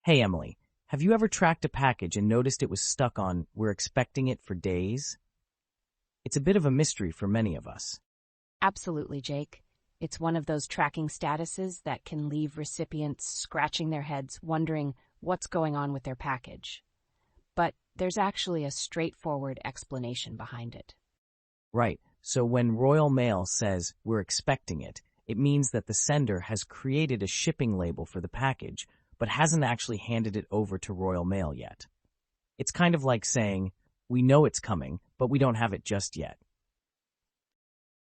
Hey Emily, have you ever tracked a package and noticed it was stuck on "we're expecting it" for days? It's a bit of a mystery for many of us. Absolutely, Jake. It's one of those tracking statuses that can leave recipients scratching their heads, wondering what's going on with their package. But there's actually a straightforward explanation behind it. Right, so when Royal Mail says "we're expecting it," it means that the sender has created a shipping label for the package, but hasn't actually handed it over to Royal Mail yet. It's kind of like saying, "we know it's coming, but we don't have it just yet."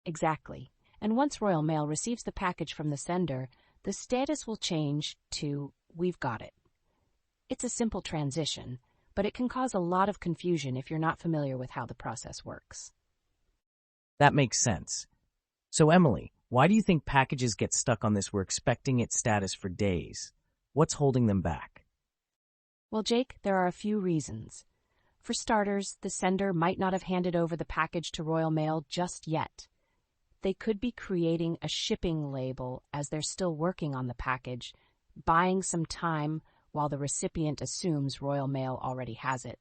Exactly. And once Royal Mail receives the package from the sender, the status will change to "we've got it." It's a simple transition, but it can cause a lot of confusion if you're not familiar with how the process works. That makes sense. So Emily, why do you think packages get stuck on this "we're expecting it" status for days? What's holding them back? Well, Jake, there are a few reasons. For starters, the sender might not have handed over the package to Royal Mail just yet. They could be creating a shipping label as they're still working on the package, buying some time while the recipient assumes Royal Mail already has it.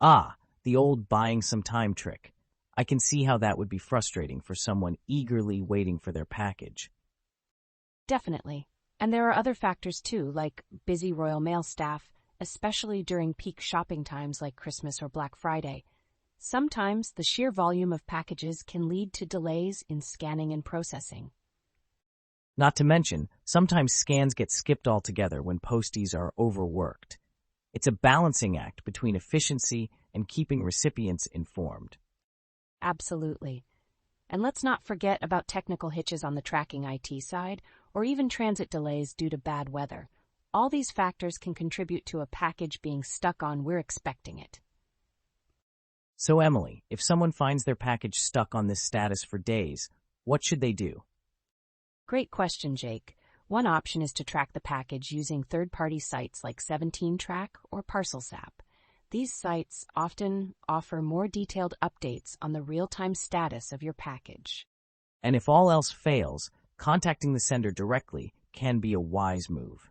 Ah, the old buying some time trick. I can see how that would be frustrating for someone eagerly waiting for their package. Definitely. And there are other factors too, like busy Royal Mail staff, especially during peak shopping times like Christmas or Black Friday. Sometimes the sheer volume of packages can lead to delays in scanning and processing. Not to mention, sometimes scans get skipped altogether when posties are overworked. It's a balancing act between efficiency and keeping recipients informed. Absolutely. And let's not forget about technical hitches on the tracking IT side, or even transit delays due to bad weather. All these factors can contribute to a package being stuck on "we're expecting it." So Emily, if someone finds their package stuck on this status for days, what should they do? Great question, Jake. One option is to track the package using third-party sites like 17Track or ParcelSap. These sites often offer more detailed updates on the real-time status of your package. And if all else fails, contacting the sender directly can be a wise move.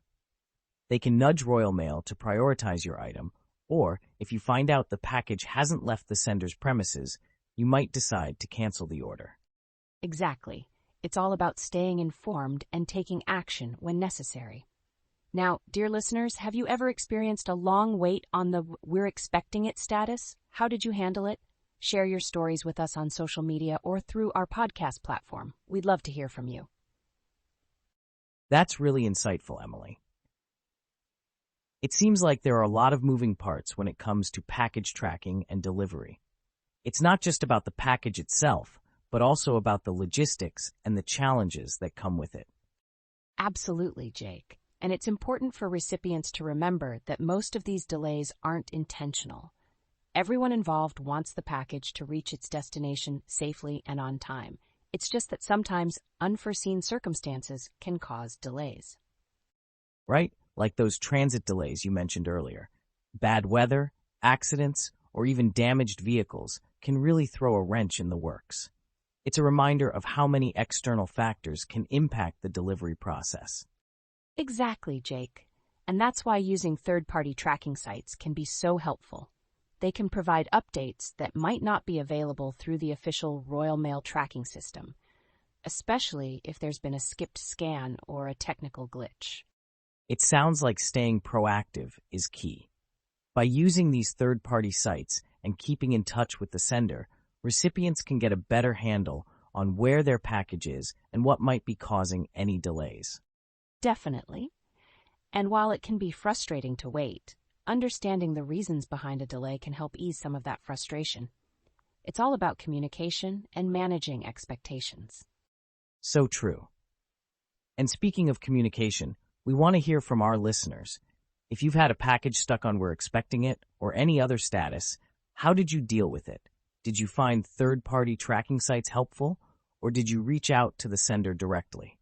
They can nudge Royal Mail to prioritize your item, or if you find out the package hasn't left the sender's premises, you might decide to cancel the order. Exactly. It's all about staying informed and taking action when necessary. Now, dear listeners, have you ever experienced a long wait on the "we're expecting it" status? How did you handle it? Share your stories with us on social media or through our podcast platform. We'd love to hear from you. That's really insightful, Emily. It seems like there are a lot of moving parts when it comes to package tracking and delivery. It's not just about the package itself, but also about the logistics and the challenges that come with it. Absolutely, Jake. And it's important for recipients to remember that most of these delays aren't intentional. Everyone involved wants the package to reach its destination safely and on time. It's just that sometimes unforeseen circumstances can cause delays. Right? Like those transit delays you mentioned earlier. Bad weather, accidents, or even damaged vehicles can really throw a wrench in the works. It's a reminder of how many external factors can impact the delivery process. Exactly, Jake. And that's why using third-party tracking sites can be so helpful. They can provide updates that might not be available through the official Royal Mail tracking system, especially if there's been a skipped scan or a technical glitch. It sounds like staying proactive is key. By using these third-party sites and keeping in touch with the sender, recipients can get a better handle on where their package is and what might be causing any delays. Definitely. And while it can be frustrating to wait, understanding the reasons behind a delay can help ease some of that frustration. It's all about communication and managing expectations. So true. And speaking of communication, we want to hear from our listeners. If you've had a package stuck on "we're expecting it" or any other status, how did you deal with it? Did you find third-party tracking sites helpful, or did you reach out to the sender directly?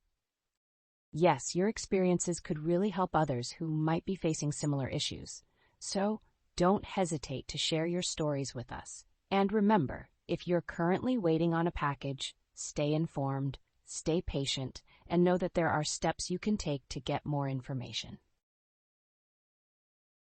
Yes, your experiences could really help others who might be facing similar issues. So, don't hesitate to share your stories with us. And remember, if you're currently waiting on a package, stay informed, stay patient, and know that there are steps you can take to get more information.